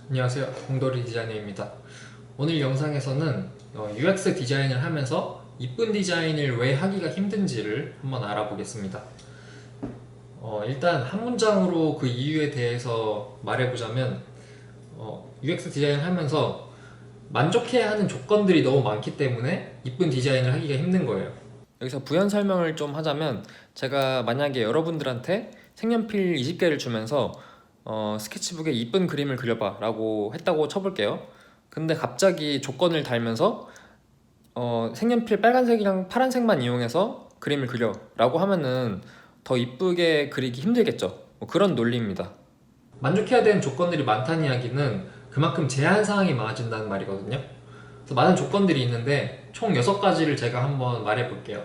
안녕하세요, 공돌이 디자이너입니다. 오늘 영상에서는 UX 디자인을 하면서 이쁜 디자인을 왜 하기가 힘든지를 한번 알아보겠습니다. 일단 한 문장으로 그 이유에 대해서 말해보자면 UX 디자인을 하면서 만족해야 하는 조건들이 너무 많기 때문에 이쁜 디자인을 하기가 힘든 거예요. 여기서 부연 설명을 좀 하자면, 제가 만약에 여러분들한테 색연필 20개를 주면서 스케치북에 이쁜 그림을 그려봐 라고 했다고 쳐볼게요. 근데 갑자기 조건을 달면서 색연필 빨간색이랑 파란색만 이용해서 그림을 그려 라고 하면은 더 이쁘게 그리기 힘들겠죠. 뭐 그런 논리입니다. 만족해야 되는 조건들이 많다는 이야기는 그만큼 제한 사항이 많아진다는 말이거든요. 그래서 많은 조건들이 있는데 총 6가지를 제가 한번 말해 볼게요.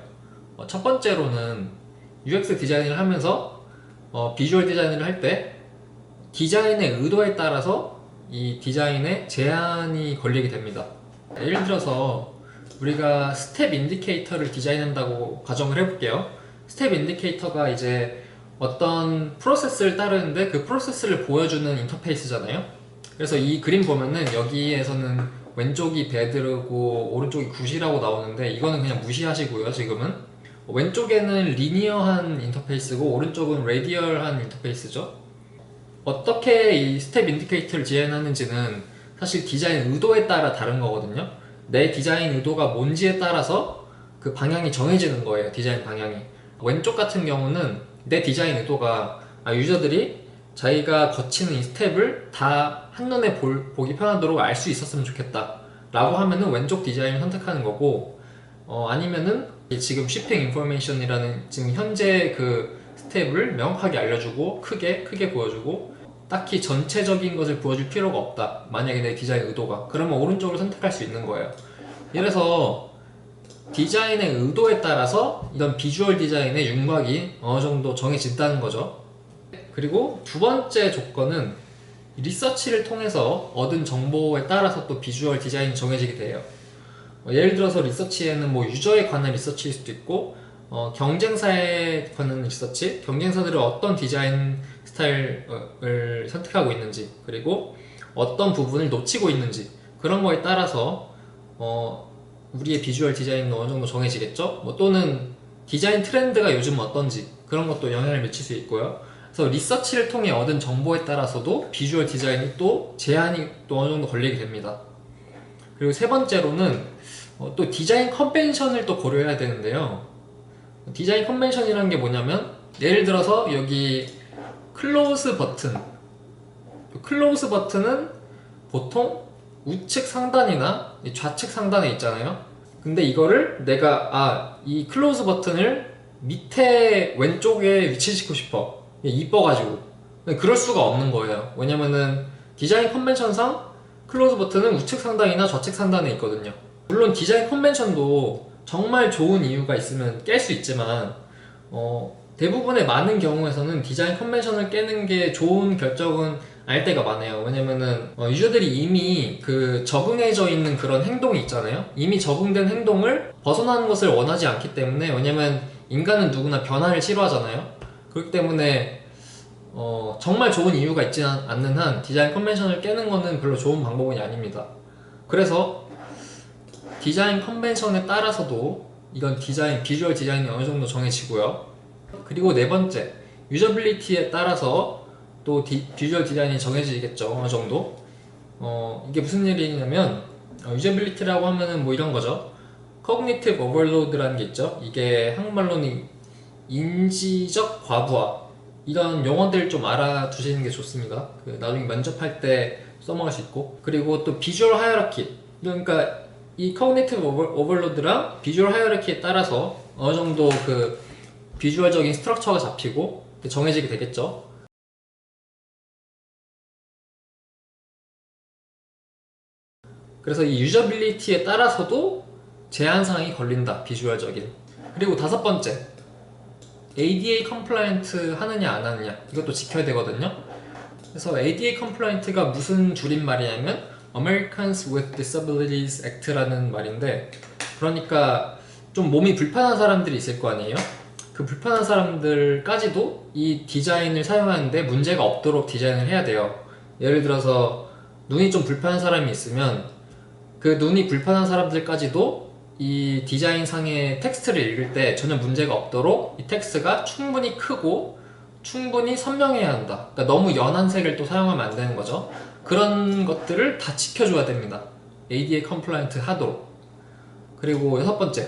첫 번째로는 UX 디자인을 하면서 비주얼 디자인을 할 때 디자인의 의도에 따라서 이 디자인에 제한이 걸리게 됩니다. 예를 들어서 우리가 스텝 인디케이터를 디자인한다고 가정을 해볼게요. 스텝 인디케이터가 이제 어떤 프로세스를 따르는데 그 프로세스를 보여주는 인터페이스잖아요. 그래서 이 그림 보면은 여기에서는 왼쪽이 배드르고 오른쪽이 굿이라고 나오는데 이거는 그냥 무시하시고요. 지금은 왼쪽에는 리니어한 인터페이스고 오른쪽은 레디얼한 인터페이스죠. 어떻게 이 스텝 인디케이터를 디자인하는지는 사실 디자인 의도에 따라 다른 거거든요. 내 디자인 의도가 뭔지에 따라서 그 방향이 정해지는 거예요. 디자인 방향이. 왼쪽 같은 경우는 내 디자인 의도가 유저들이 자기가 거치는 이 스텝을 다 한눈에 보기 편하도록 알 수 있었으면 좋겠다 라고 하면은 왼쪽 디자인을 선택하는 거고, 아니면은 지금 shipping information이라는 지금 현재 그 스텝을 명확하게 알려주고 크게 보여주고 딱히 전체적인 것을 보여줄 필요가 없다, 만약에 내 디자인 의도가, 그러면 오른쪽을 선택할 수 있는 거예요. 이래서 디자인의 의도에 따라서 이런 비주얼 디자인의 윤곽이 어느 정도 정해진다는 거죠. 그리고 두 번째 조건은 리서치를 통해서 얻은 정보에 따라서 또 비주얼 디자인이 정해지게 돼요. 예를 들어서 리서치에는 뭐 유저에 관한 리서치일 수도 있고, 경쟁사에 관한 리서치, 경쟁사들은 어떤 디자인 스타일을 선택하고 있는지, 그리고 어떤 부분을 놓치고 있는지, 그런 거에 따라서 우리의 비주얼 디자인은 어느 정도 정해지겠죠. 뭐 또는 디자인 트렌드가 요즘 어떤지, 그런 것도 영향을 미칠 수 있고요. 그래서 리서치를 통해 얻은 정보에 따라서도 비주얼 디자인이 또 제한이 또 어느 정도 걸리게 됩니다. 그리고 세 번째로는 또 디자인 컨벤션을 또 고려해야 되는데요. 디자인 컨벤션이라는 게 뭐냐면, 예를 들어서 여기 클로즈 버튼, 클로즈 버튼은 보통 우측 상단이나 좌측 상단에 있잖아요. 근데 이거를 내가 이 클로즈 버튼을 밑에 왼쪽에 위치시키고 싶어, 이뻐가지고. 그럴 수가 없는 거예요. 왜냐면은 디자인 컨벤션상 클로즈 버튼은 우측 상단이나 좌측 상단에 있거든요. 물론 디자인 컨벤션도 정말 좋은 이유가 있으면 깰 수 있지만 대부분의 많은 경우에서는 디자인 컨벤션을 깨는 게 좋은 결정은 아닐 때가 많아요. 왜냐면은 유저들이 이미 그 적응해져 있는 그런 행동이 있잖아요. 이미 적응된 행동을 벗어나는 것을 원하지 않기 때문에. 왜냐면 인간은 누구나 변화를 싫어하잖아요. 그렇기 때문에 정말 좋은 이유가 있지 않는 한 디자인 컨벤션을 깨는 거는 별로 좋은 방법이 아닙니다. 그래서 디자인 컨벤션에 따라서도 이건 비주얼 디자인이 어느 정도 정해지고요. 그리고 네 번째, 유저빌리티에 따라서 또 비주얼 디자인이 정해지겠죠. 어느 정도. 이게 무슨 일이냐면, 유저빌리티라고 하면은 뭐 이런 거죠. Cognitive Overload라는 게 있죠. 이게 한국말로는 인지적 과부하, 이런 용어들 좀 알아두시는 게 좋습니다. 나중에 면접할 때 써먹을 수 있고. 그리고 또 비주얼 하이어라키, 그러니까 이 커그니티브 오버로드랑 비주얼 하이어라키에 따라서 어느 정도 그 비주얼적인 스트럭처가 잡히고 정해지게 되겠죠. 그래서 이 유저빌리티에 따라서도 제한사항이 걸린다, 비주얼적인. 그리고 다섯 번째, ADA 컴플라이언트 하느냐 안 하느냐, 이것도 지켜야 되거든요. 그래서 ADA 컴플라이언트가 무슨 줄임말이냐면 Americans with Disabilities Act라는 말인데, 그러니까 좀 몸이 불편한 사람들이 있을 거 아니에요. 그 불편한 사람들까지도 이 디자인을 사용하는데 문제가 없도록 디자인을 해야 돼요. 예를 들어서 눈이 좀 불편한 사람이 있으면 그 눈이 불편한 사람들까지도 이 디자인 상의 텍스트를 읽을 때 전혀 문제가 없도록 이 텍스트가 충분히 크고 충분히 선명해야 한다. 그러니까 너무 연한 색을 또 사용하면 안 되는 거죠. 그런 것들을 다 지켜줘야 됩니다. ADA 컴플라이언트 하도록. 그리고 여섯 번째,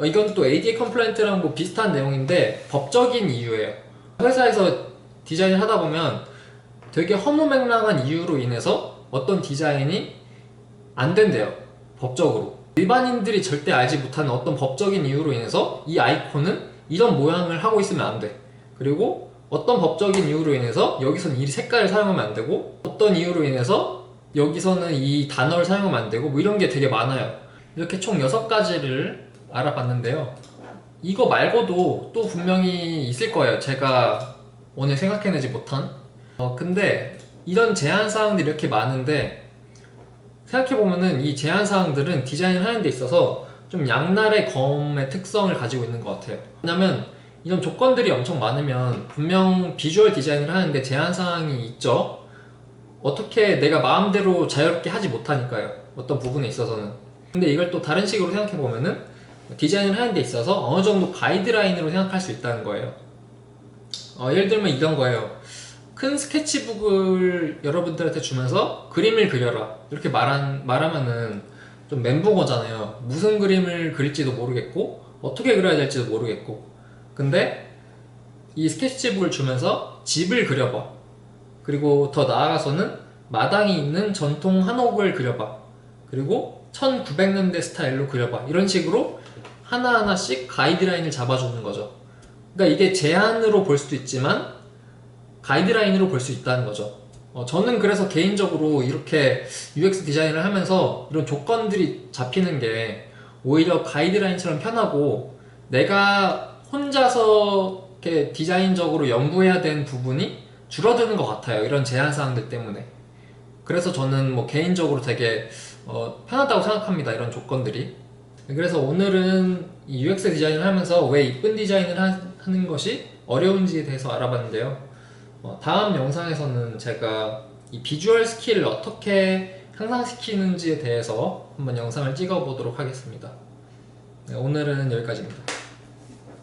이건 또 ADA 컴플라이언트랑 뭐 비슷한 내용인데 법적인 이유예요. 회사에서 디자인을 하다 보면 되게 허무맹랑한 이유로 인해서 어떤 디자인이 안 된대요. 법적으로. 일반인들이 절대 알지 못하는 어떤 법적인 이유로 인해서 이 아이콘은 이런 모양을 하고 있으면 안 돼. 그리고 어떤 법적인 이유로 인해서 여기서는 이 색깔을 사용하면 안 되고, 어떤 이유로 인해서 여기서는 이 단어를 사용하면 안 되고, 뭐 이런 게 되게 많아요. 이렇게 총 6가지를 알아봤는데요. 이거 말고도 또 분명히 있을 거예요. 제가 오늘 생각해내지 못한. 근데 이런 제한사항들이 이렇게 많은데, 생각해보면은 이 제한사항들은 디자인을 하는 데 있어서 좀 양날의 검의 특성을 가지고 있는 것 같아요. 왜냐면 이런 조건들이 엄청 많으면 분명 비주얼 디자인을 하는데 제한사항이 있죠. 어떻게 내가 마음대로 자유롭게 하지 못하니까요. 어떤 부분에 있어서는. 근데 이걸 또 다른 식으로 생각해보면은 디자인을 하는 데 있어서 어느 정도 가이드라인으로 생각할 수 있다는 거예요. 예를 들면 이런 거예요. 큰 스케치북을 여러분들한테 주면서 그림을 그려라 이렇게 말하면은 좀 멘붕어잖아요. 무슨 그림을 그릴지도 모르겠고 어떻게 그려야 될지도 모르겠고. 근데 이 스케치북을 주면서 집을 그려봐, 그리고 더 나아가서는 마당이 있는 전통 한옥을 그려봐, 그리고 1900년대 스타일로 그려봐, 이런 식으로 하나하나씩 가이드라인을 잡아주는 거죠. 그러니까 이게 제안으로 볼 수도 있지만 가이드라인으로 볼 수 있다는 거죠. 저는 그래서 개인적으로 이렇게 UX 디자인을 하면서 이런 조건들이 잡히는 게 오히려 가이드라인처럼 편하고, 내가 혼자서 이렇게 디자인적으로 연구해야 되는 부분이 줄어드는 것 같아요. 이런 제한사항들 때문에. 그래서 저는 뭐 개인적으로 되게 편하다고 생각합니다. 이런 조건들이. 그래서 오늘은 이 UX 디자인을 하면서 왜 이쁜 디자인을 하는 것이 어려운지에 대해서 알아봤는데요. 다음 영상에서는 제가 이 비주얼 스킬을 어떻게 향상시키는지에 대해서 한번 영상을 찍어 보도록 하겠습니다. 네, 오늘은 여기까지입니다.